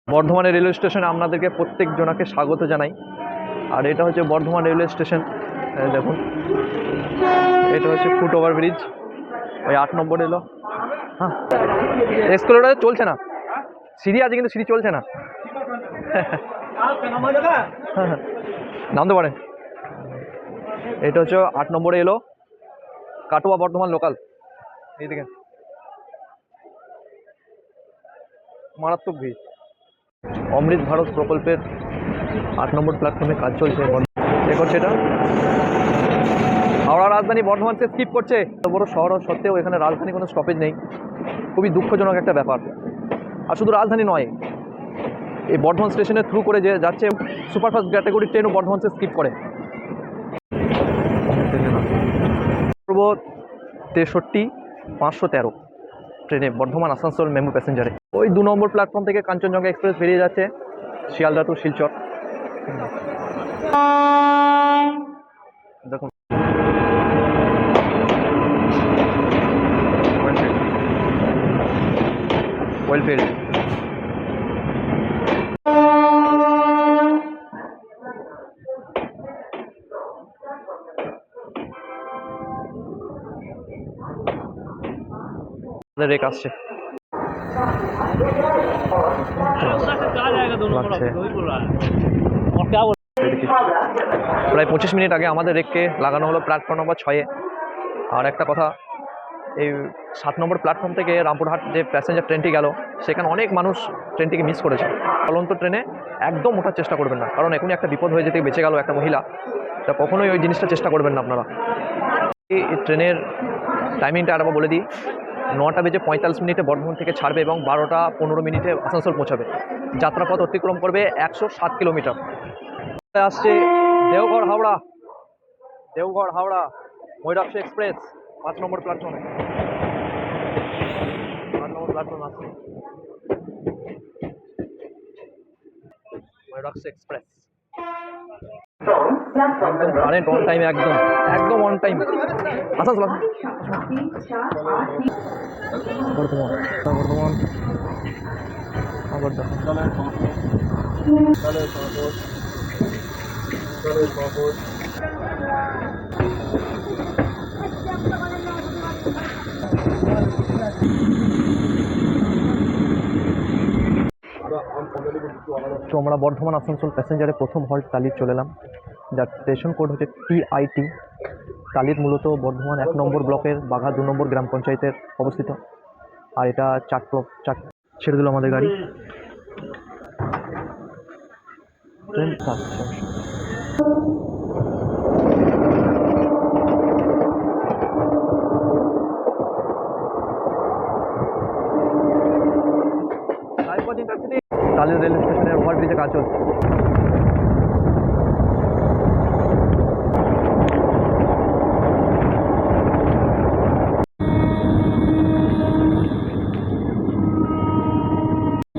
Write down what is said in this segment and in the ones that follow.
বর্ধমানের রেলওয়ে স্টেশনে আপনাদেরকে প্রত্যেক জনাকে স্বাগত জানাই। আর এটা হচ্ছে বর্ধমান রেলওয়ে স্টেশন। দেখুন, এটা হচ্ছে ফুট ওভার ব্রিজ, ওই 8 নম্বর এলো। হ্যাঁ, এসকেলেটর চলছে না, সিঁড়ি আছে কিন্তু সিঁড়ি চলছে না। নামতে পারে। এটা হচ্ছে 8 নম্বরে এলো, কাটোয়া বর্ধমান লোকাল। এইদিকে মারাত্মক ভিড়। অমৃত ভারত প্রকল্পের 8 নম্বর প্ল্যাটফর্মে কাজ চলছে। দেখুন, সেটা হাওড়া রাজধানী বর্ধমান সে স্কিপ করছে। এত বড় শহর সত্ত্বেও এখানে রাজধানী কোনো স্টপেজ নেই, খুবই দুঃখজনক একটা ব্যাপার। আর শুধু রাজধানী নয়, এই বর্ধমান স্টেশনের থ্রু করে যে যাচ্ছে সুপারফাস্ট ক্যাটাগরি ট্রেনও বর্ধমান সে স্কিপ করে। পূর্ব 63-513 ট্রেনে বর্ধমান আসানসোল মেমু প্যাসেঞ্জারে ওই 2 নম্বর প্ল্যাটফর্ম থেকে কাঞ্চনজঙ্ঘা এক্সপ্রেস বেরিয়ে যাচ্ছে শিয়ালদা টু শিলচর। দেখুন, ওয়েলফিল্ড। রেক আসছে, প্রায় 25 মিনিট আগে আমাদের রেককে লাগানো হলো প্ল্যাটফর্ম নম্বর 6-এ। আর একটা কথা, এই 7 নম্বর প্ল্যাটফর্ম থেকে রামপুরহাট যে প্যাসেঞ্জার ট্রেনটি গেল, সেখানে অনেক মানুষ ট্রেনটিকে মিস করেছে। চলন্ত ট্রেনে একদম ওঠার চেষ্টা করবেন না, কারণ এখনই একটা বিপদ হয়ে যেতে বেঁচে গেল একটা মহিলা। তা কখনোই ওই জিনিসটা চেষ্টা করবেন না আপনারা। এই ট্রেনের টাইমিংটা আরেকবার বলে দিই, 9:45 বর্ধমান থেকে ছাড়বে এবং 12:15 আসানসোল পৌঁছাবে। যাত্রাপথ অতিক্রম করবে 107 কিলোমিটার। আসছে দেওঘর হাওড়া, দেওঘর হাওড়া ময়ূরাক্ষী এক্সপ্রেস 5 নম্বর প্ল্যাটফর্মে। 5 নম্বর প্ল্যাটফর্ম আসছে ময়ূরাক্ষী এক্সপ্রেস। কারেন্ট অন টাইমে, একদম একদম অন টাইম। আসানসোল বর্ধমান বর্ধমান আবার দেখো। তো আমরা বর্ধমান আসানসোল প্যাসেঞ্জারে প্রথম হল্ট টালির চলে এলাম, যার স্টেশন কোড হচ্ছে TIT। টালির মূলত বর্ধমান 1 নম্বর ব্লকের বাঘা 2 নম্বর গ্রাম পঞ্চায়েতের অবস্থিত। আর এটা 4 ছেড়ে দিল আমাদের গাড়ি। ট্রেন টালির রেল স্টেশনের ওভারব্রিজে কাজ চলছে।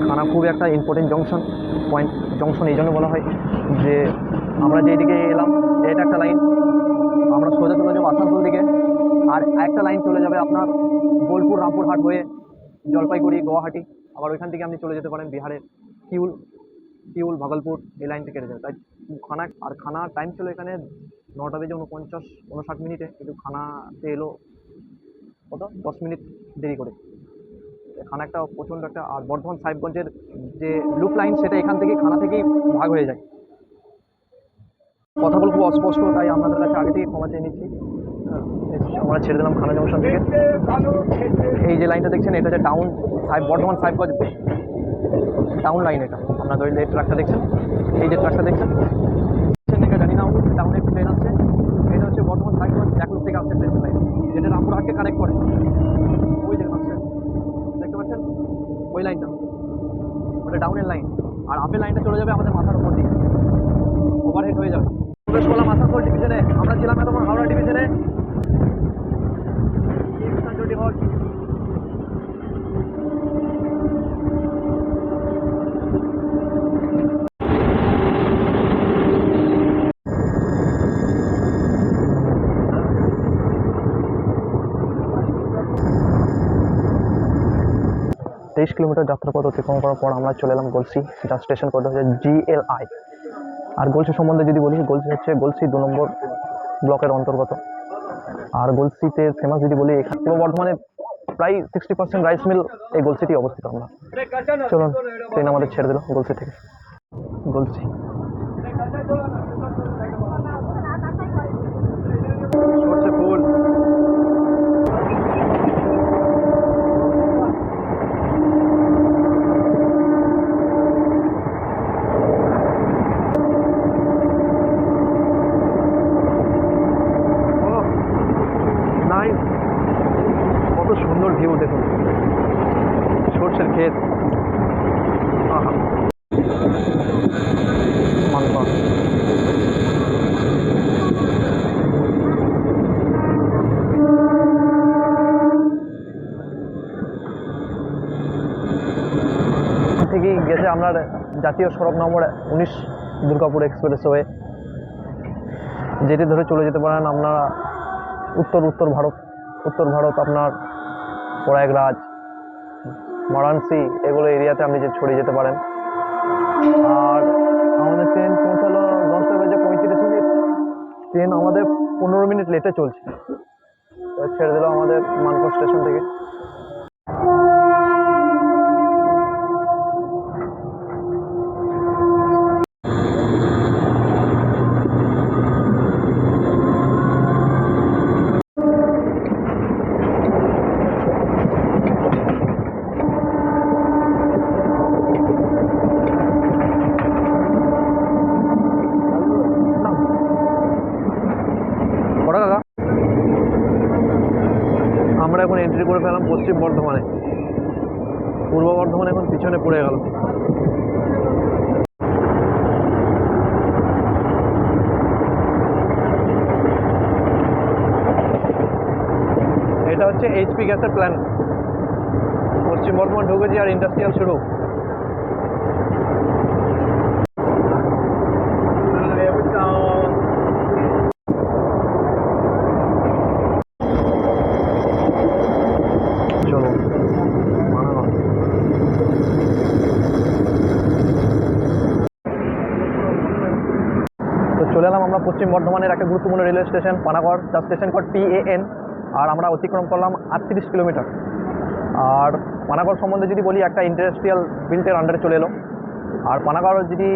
খানা খুব একটা ইম্পর্টেন্ট জংশন এই জন্য বলা হয় যে আমরা যেদিকে এলাম এটা একটা লাইন, আমরা সোজা চলে যাবো আসানসোল দিকে। আর একটা লাইন চলে যাবে আপনার বোলপুর রামপুরহাট হয়ে জলপাইগুড়ি গুয়াহাটি। আবার ওইখান থেকে আপনি চলে যেতে পারেন বিহারের কিউল ভাগলপুর, এই লাইন থেকে যাবে। তাই খানার টাইম ছিল এখানে 9:49 কিন্তু খানাতে এলো কত 10 মিনিট দেরি করে। খানা একটা প্রচণ্ড একটা। আর বর্ধমান সাহেবগঞ্জের যে লুপ লাইন, সেটা এখান থেকে খানা থেকেই ভাগ হয়ে যায়। কথাগুলো খুব অস্পষ্ট, তাই আপনাদের কাছে আগে থেকে ক্ষমা চেয়ে নিচ্ছি। আমরা ছেড়ে দিলাম খানা জংশন থেকে। এই যে লাইনটা দেখছেন, এটা হচ্ছে বর্ধমান সাহেবগঞ্জ টাউন লাইন। এটা আপনাদের ওই ট্রাকটা দেখছেন, এই যে ট্রাকটা দেখছেন, জানি না টাউনে একটু ট্রেন আসছে। এটা হচ্ছে বর্ধমান সাহেবগঞ্জ ব্যাকলুপ থেকে আসছে ট্রেন লাইন, যেটা রামপুরহাটকে কানেক্ট করে। ওই দেখুন আসছে, দেখতে পাচ্ছেন ওই লাইনটা, ওটা ডাউনের লাইন। আর আপের লাইনটা চলে যাবে আমাদের মাথার উপর দিকে, ওভারহেড হয়ে যাবে। প্রবেশ করলাম আসানসোল ডিভিশনে। আমরা ছিলাম এতক্ষণ হাওড়া ডিভিশনে। কিলোমিটার যাত্রাপথ অতিক্রম করার পর আমরা চলে এলাম গলসি, যার স্টেশন কোড হচ্ছে GLI। আর গলসি সম্বন্ধে যদি বলি, গলসি হচ্ছে গলসি 2 নম্বর ব্লকের অন্তর্গত। আর গলসিতে ফেমাস যদি বলি, এখানে পূর্ব বর্ধমানে প্রায় 60% রাইস মিল এই গলসিটি অবস্থিত। আমরা চলুন, ট্রেন আমাদের ছেড়ে দিল গলসি থেকে। গলসি ফুল কত সুন্দর ভিউ দেখুন, সর্ষের ক্ষেত। আহা, মানকড়। থেকেই গেছে আপনার জাতীয় সড়ক নম্বর 19 দুর্গাপুর এক্সপ্রেসওয়ে, যেটি ধরে চলে যেতে পারেন আপনারা উত্তর ভারত আপনার প্রয়াগরাজ, বারাণসী এগুলো এরিয়াতে আপনি যে ছড়িয়ে যেতে পারেন। আর আমাদের ট্রেন পৌঁছালো 10:35। ট্রেন আমাদের 15 মিনিট লেটে চলছে। ছেড়ে দিল আমাদের মানকড় স্টেশন থেকে। আমরা এখন এন্ট্রি করে ফেলাম পশ্চিম বর্ধমানে। পূর্ব বর্ধমান এখন পিছনে পড়ে গেল। এটা হচ্ছে HP গ্যাসের প্ল্যান। পশ্চিম বর্ধমান ঢুকেছি আর ইন্ডাস্ট্রিয়াল শুরু। চলে এলাম আমরা পশ্চিম বর্ধমানের একটা গুরুত্বপূর্ণ রেলওয়ে স্টেশন পানাগড়, যার স্টেশন কোড PAN। আর আমরা অতিক্রম করলাম 38 কিলোমিটার। আর পানাগড় সম্বন্ধে যদি বলি, একটা ইন্ডাস্ট্রিয়াল বিল্টের আন্ডারে চলে এলো। আর পানাগড় যদি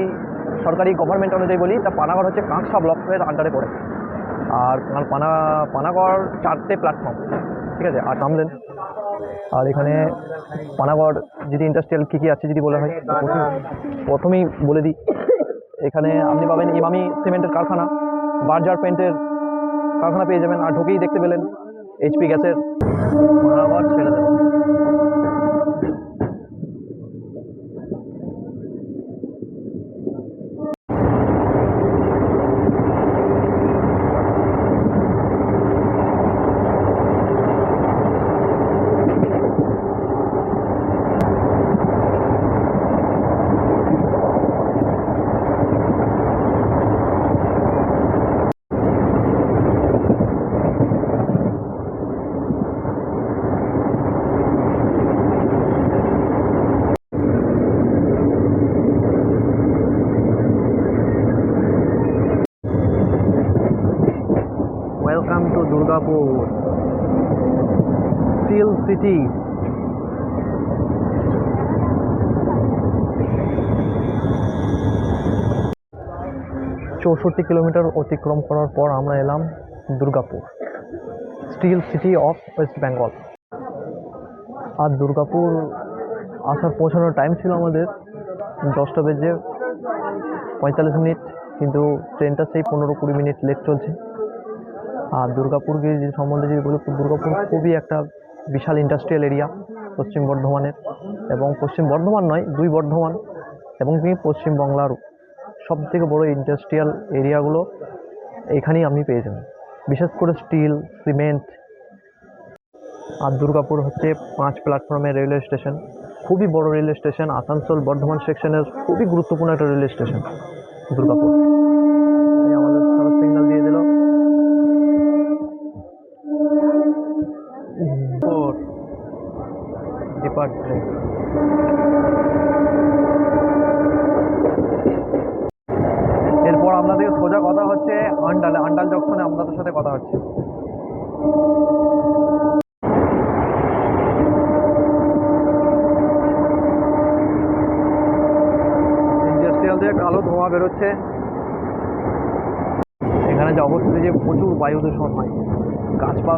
সরকারি গভর্নমেন্ট অনুযায়ী বলি, তা পানাগড় হচ্ছে কাঁকসা ব্লকের আন্ডারে পড়ে। আর পানাগড় 4টে প্ল্যাটফর্ম, ঠিক আছে। আর নামলেন, আর এখানে পানাগড় যদি ইন্ডাস্ট্রিয়াল কী কী আছে যদি বলা হয়, প্রথমেই বলে দিই, এখানে আপনি পাবেন ইমামি সিমেন্টের কারখানা, বার্জার পেন্টের কারখানা পেয়ে যাবেন। আর ঢুকেই দেখতে পেলেন HP গ্যাসের। আবার ছেড়ে দেবেন। Welcome to Durgapur, Steel City. 64 kilometre অতিক্রম করার পর আমরা এলাম Durgapur, steel city of West Bengal. আর দুর্গাপুর আসার পৌঁছানোর টাইম ছিল আমাদের 10:45, কিন্তু ট্রেনটা সেই 15-20 মিনিট লেট চলছে। আর দুর্গাপুরকে যে সম্বন্ধে যদি বলি, দুর্গাপুর খুবই একটা বিশাল ইন্ডাস্ট্রিয়াল এরিয়া পশ্চিম বর্ধমানের, এবং পশ্চিম বর্ধমান নয়, 2 বর্ধমান এবং পশ্চিমবাংলার সবথেকে বড় ইন্ডাস্ট্রিয়াল এরিয়াগুলো এখানেই আপনি পেয়ে যাবেন, বিশেষ করে স্টিল, সিমেন্ট। আর দুর্গাপুর হচ্ছে 5 প্ল্যাটফর্মের রেলওয়ে স্টেশন, খুবই বড় রেলওয়ে স্টেশন। আসানসোল বর্ধমান সেকশনের খুবই গুরুত্বপূর্ণ একটা রেলওয়ে স্টেশন দুর্গাপুর। আমাদের সড়ক সিগন্যাল দিয়ে দিল। Depart train. আন্ডাল জংশনে আপনাদের সাথে কথা হচ্ছে। ইন্ডাস্ট্রিয়াল দিয়ে কালো ধোঁয়া বেরোচ্ছে। এখানে যে অবস্থিতি যে প্রচুর বায়ু দূষণ হয়,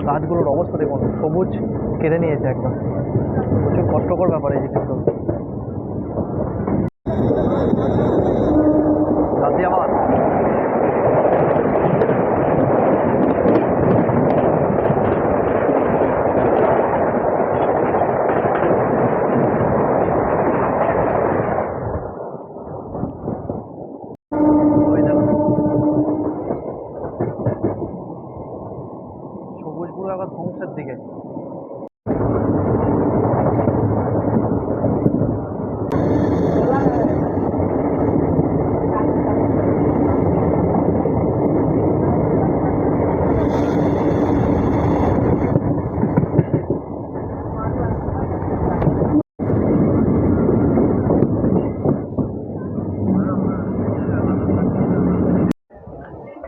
গাছগুলোর অবস্থা দেখুন, সবুজ কেড়ে নিয়েছে একদম। প্রচুর কষ্টকর ব্যাপার এই যে কিন্তু গাজিয়াবাদ। ওই দেখুন সবুজ পুরো আবার ধ্বংসের দিকে।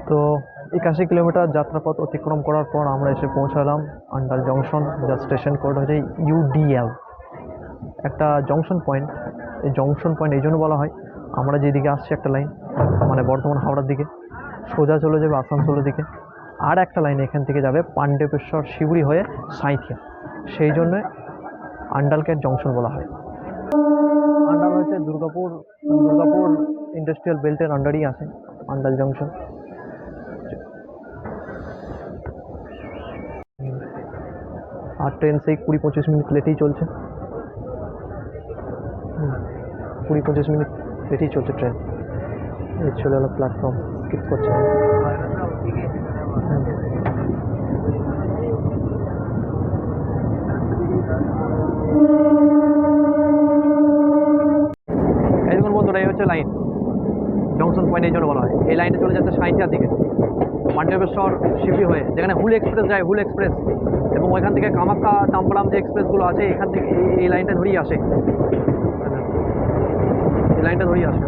তো 81 কিলোমিটার যাত্রাপথ অতিক্রম করার পর আমরা এসে পৌঁছালাম আন্ডাল জংশন, যার স্টেশন কোড হচ্ছে UDL। একটা জংশন পয়েন্ট। এই জংশন পয়েন্ট এই জন্য বলা হয়, আমরা যেদিকে আসছি একটা লাইন মানে বর্ধমান হাওড়ার দিকে সোজা চলে যাবে আসানসোলের দিকে, আর একটা লাইন এখান থেকে যাবে পাণ্ডবেশ্বর শিউড়ি হয়ে সাঁইথিয়া, সেই জন্য আন্ডালকে জংশন বলা হয়। আন্ডাল হচ্ছে দুর্গাপুর ইন্ডাস্ট্রিয়াল বেল্টের আন্ডারই আছে আন্ডাল জংশন। আর ট্রেন সেই 20-25 মিনিট লেটেই চলছে। 20-25 মিনিট লেটেই চলছে ট্রেন। এই চলে হলো প্ল্যাটফর্ম, স্কিপ করছে না। এই দেখুন বন্ধুরা, এই হচ্ছে লাইন জংশন পয়েন্ট, এই জন্য বলা হয়। এই লাইনে চলে যাচ্ছে সাঁইথিয়ার দিকে পাণ্ডবেশ্বর শিউড়ি হয়ে, যেখানে হুল এক্সপ্রেস যায়, হুল এক্সপ্রেস, এবং ওইখান থেকে কামাখ্যা তাম্বরাম যে এক্সপ্রেসগুলো আছে এখান থেকে এই লাইনটা ধরেই আসে, এই লাইনটা ধরেই আসে।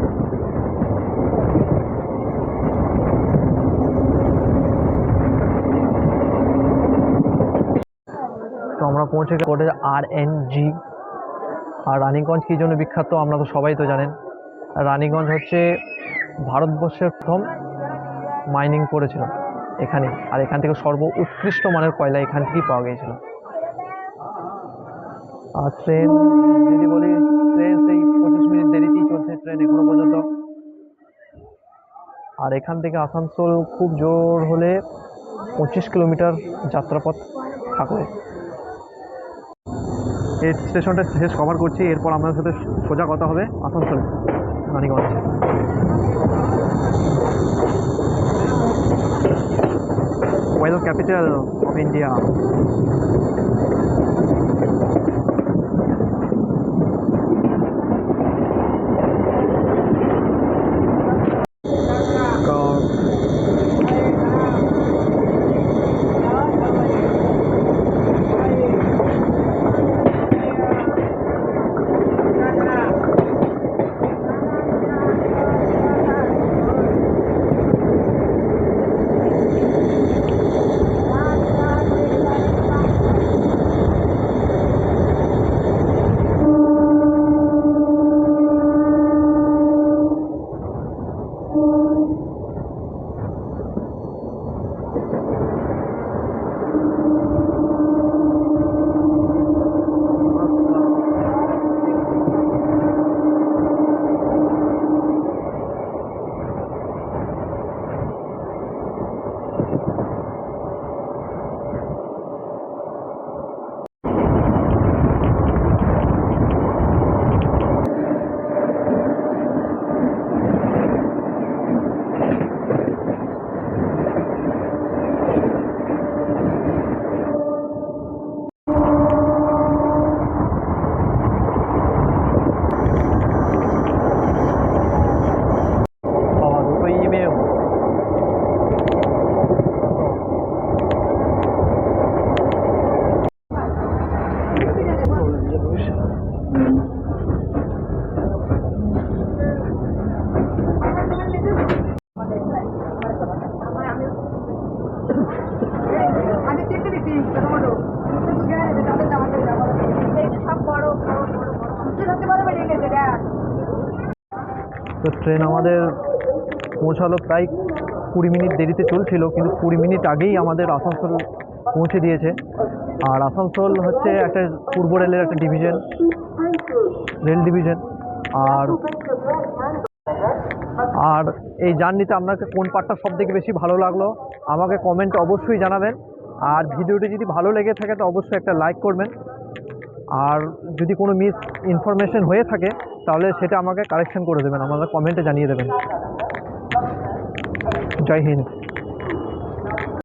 তো আমরা পৌঁছে গেছি RNG। আর রানীগঞ্জ কী জন্য বিখ্যাত আমরা তো সবাই তো জানেন। রানীগঞ্জ হচ্ছে ভারতবর্ষের প্রথম মাইনিং করেছিল এখানে, আর এখান থেকে উৎকৃষ্ট মানের কয়লা এখান থেকেই পাওয়া গিয়েছিল। আর ট্রেন যদি বলি, ট্রেন সেই 25 মিনিট দেরিতেই চলছে ট্রেন এখনো পর্যন্ত। আর এখান থেকে আসানসোল খুব জোর হলে 25 কিলোমিটার যাত্রাপথ থাকবে। এই স্টেশনটা শেষ কভার করছি, এরপর আপনাদের সাথে সোজা কথা হবে Asansol Raniganj. Oil capital of India. তো ট্রেন আমাদের পৌঁছালো প্রায় 20 মিনিট দেরিতে চলছিল, কিন্তু 20 মিনিট আগেই আমাদের আসানসোল পৌঁছে দিয়েছে। আর আসানসোল হচ্ছে একটা পূর্ব রেলের একটা ডিভিশন, রেল ডিভিশন। আর আর এই জার্নিতে আপনাকে কোন পার্টটা সবথেকে বেশি ভালো লাগলো আমাকে কমেন্টে অবশ্যই জানাবেন। আর ভিডিওটি যদি ভালো লেগে থাকে তো অবশ্যই একটা লাইক করবেন। আর যদি কোনো মিস ইনফরমেশন হয়ে থাকে তাহলে সেটা আমাকে কারেকশন করে দেবেন, আমাদের কমেন্টে জানিয়ে দেবেন। জয় হিন্দ।